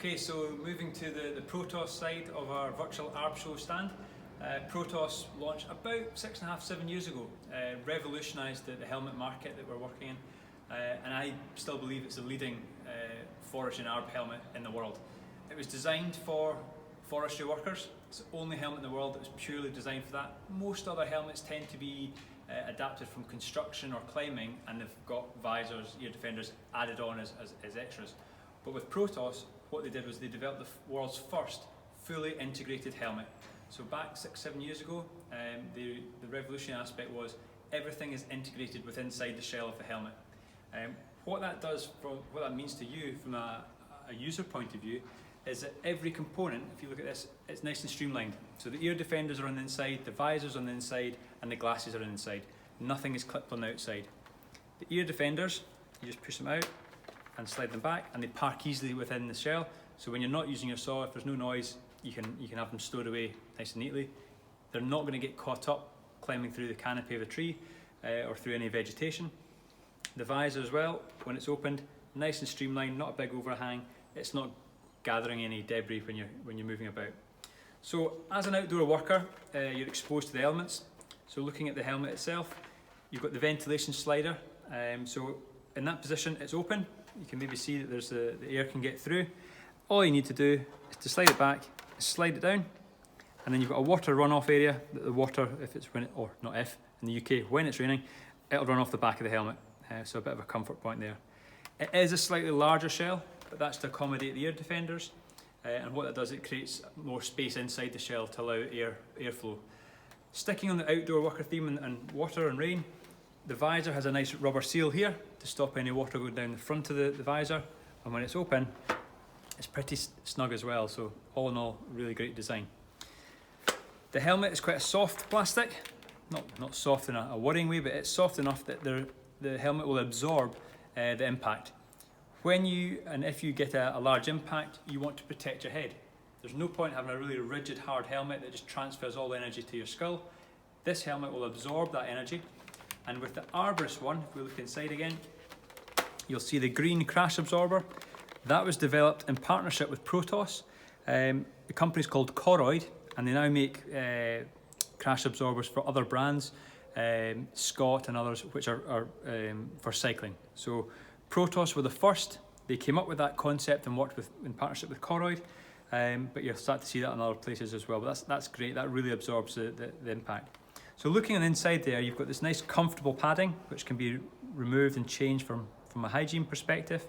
Okay, so moving to the Protos side of our Virtual Arb Show stand. Protos launched about 6.5, 7 years ago, revolutionised the helmet market that we're working in, and I still believe it's the leading forestry and arb helmet in the world. It was designed for forestry workers. It's the only helmet in the world that was purely designed for that. Most other helmets tend to be adapted from construction or climbing, and they've got visors, ear defenders added on as extras. But with Protos, what they did was they developed the world's first fully integrated helmet. So back 6, 7 years ago, the revolutionary aspect was everything is integrated within inside the shell of the helmet. What that means to you from a user point of view is that every component, if you look at this, it's nice and streamlined. So the ear defenders are on the inside, the visors on the inside, and the glasses are on the inside. Nothing is clipped on the outside. The ear defenders, you just push them out and slide them back, and they park easily within the shell. So when you're not using your saw, if there's no noise, you can have them stowed away nice and neatly. They're not going to get caught up climbing through the canopy of a tree or through any vegetation. The visor as well, when it's opened, nice and streamlined, not a big overhang. It's not gathering any debris when you're moving about. So as an outdoor worker, you're exposed to the elements. So looking at the helmet itself, you've got the ventilation slider. So in that position, it's open. You can maybe see that there's the air can get through. All you need to do is to slide it back, slide it down, and then you've got a water runoff area that the water, in the UK, when it's raining, it'll run off the back of the helmet. So a bit of a comfort point there. It is a slightly larger shell, but that's to accommodate the ear defenders. And what that does, it creates more space inside the shell to allow airflow. Sticking on the outdoor worker theme and water and rain, the visor has a nice rubber seal here to stop any water going down the front of the visor. And when it's open, it's pretty snug as well. So all in all, really great design. The helmet is quite a soft plastic, not soft in a worrying way, but it's soft enough that the helmet will absorb the impact. If you get a large impact, you want to protect your head. There's no point having a really rigid, hard helmet that just transfers all the energy to your skull. This helmet will absorb that energy. And with the Arborist one, if we look inside again, you'll see the green crash absorber. That was developed in partnership with Protos. The company's called Koroyd, and they now make crash absorbers for other brands, Scott and others, which are for cycling. So Protos were the first. They came up with that concept and worked in partnership with Koroyd, but you'll start to see that in other places as well. But that's great. That really absorbs the impact. So looking on the inside there, you've got this nice comfortable padding, which can be removed and changed from a hygiene perspective.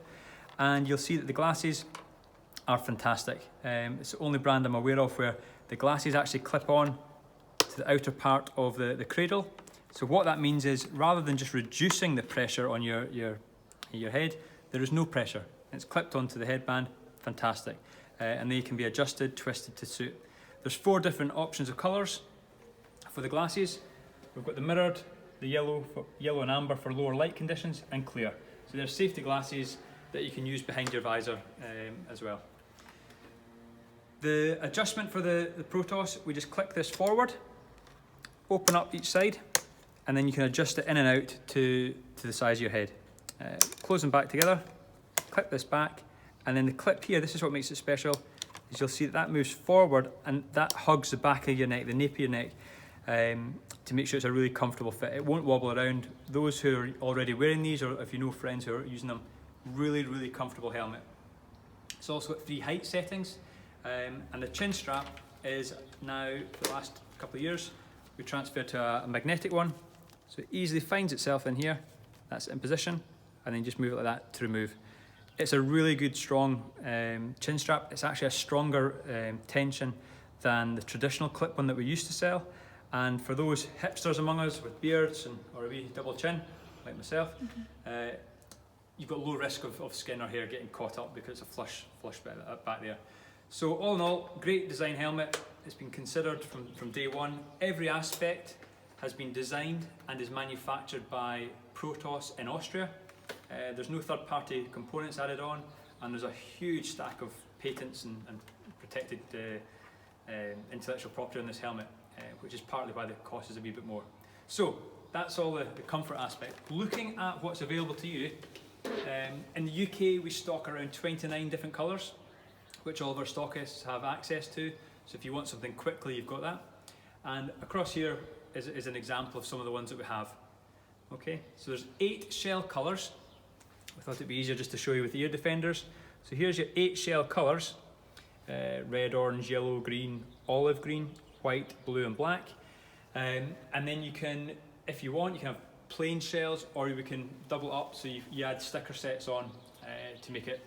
And you'll see that the glasses are fantastic. It's the only brand I'm aware of where the glasses actually clip on to the outer part of the cradle. So what that means is, rather than just reducing the pressure on your head, there is no pressure. It's clipped onto the headband, fantastic. And they can be adjusted, twisted to suit. There's 4 different options of colours for the glasses. We've got the mirrored, the yellow and amber for lower light conditions, and clear. So they're safety glasses that you can use behind your visor as well. The adjustment for the Protos, we just click this forward, open up each side, and then you can adjust it in and out to the size of your head. Close them back together, clip this back, and then the clip here, this is what makes it special, is you'll see that moves forward and that hugs the back of your neck, the nape of your neck, to make sure it's a really comfortable fit. It won't wobble around. Those who are already wearing these, or if you know friends who are using them, really, really comfortable helmet. It's also got 3 height settings, and the chin strap is now, for the last couple of years, we transferred to a magnetic one, so it easily finds itself in here. That's in position, and then just move it like that to remove. It's a really good, strong chin strap. It's actually a stronger tension than the traditional clip one that we used to sell. And for those hipsters among us with beards or a wee double chin, like myself, you've got low risk of skin or hair getting caught up because it's a flush bit back there. So all in all, great design helmet. It's been considered from day one. Every aspect has been designed and is manufactured by Protos in Austria. There's no third-party components added on, and there's a huge stack of patents and protected intellectual property on this helmet, which is partly why the cost is a wee bit more. So that's all the comfort aspect. Looking at what's available to you, in the UK we stock around 29 different colours. which all of our stockists have access to. So if you want something quickly, you've got that. And across here is an example of some of the ones that we have. Okay, so there's 8 shell colours. I thought it'd be easier just to show you with the ear defenders. So here's your 8 shell colours. Red, orange, yellow, green, olive green, white, blue and black. And then you can, if you want, you can have plain shells, or we can double up so you add sticker sets on to make it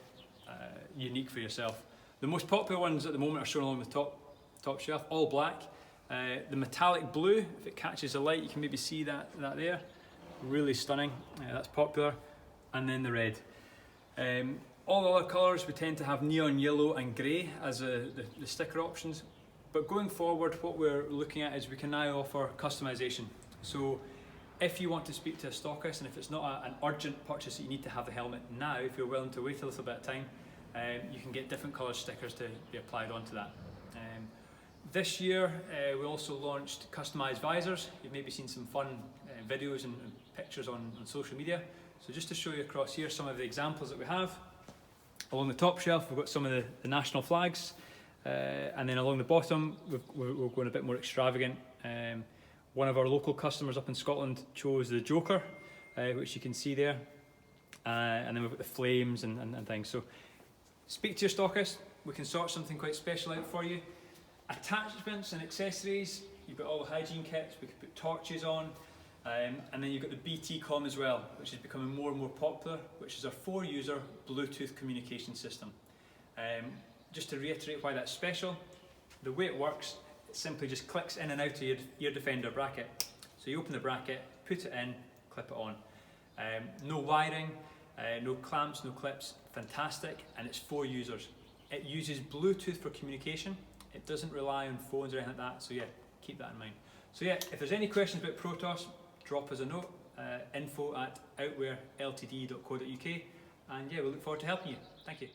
unique for yourself. The most popular ones at the moment are shown along the top shelf, all black. The metallic blue, if it catches the light, you can maybe see that there. Really stunning, that's popular. And then the red. All the other colours we tend to have neon yellow and grey as the sticker options. But going forward, what we're looking at is we can now offer customisation. So if you want to speak to a stockist, and if it's not an urgent purchase that you need to have the helmet now, if you're willing to wait a little bit of time, you can get different colour stickers to be applied onto that. This year we also launched customised visors. You've maybe seen some fun videos and pictures on social media. So just to show you across here some of the examples that we have. Along the top shelf we've got some of the national flags, and then along the bottom we're going a bit more extravagant. One of our local customers up in Scotland chose the Joker, which you can see there, and then we've got the flames and things. So speak to your stockist, we can sort something quite special out for you. Attachments and accessories, you've got all the hygiene kits, we can put torches on, and then you've got the BT Com as well, which is becoming more and more popular, which is our 4-user Bluetooth communication system. Just to reiterate why that's special, the way it works, it simply just clicks in and out of your ear defender bracket. So you open the bracket, put it in, clip it on. No wiring, no clamps, no clips, fantastic, and it's 4 users. It uses Bluetooth for communication. It doesn't rely on phones or anything like that, so yeah, keep that in mind. So yeah, if there's any questions about Protos, drop us a note, info@outwearltd.co.uk, and yeah, we look forward to helping you. Thank you.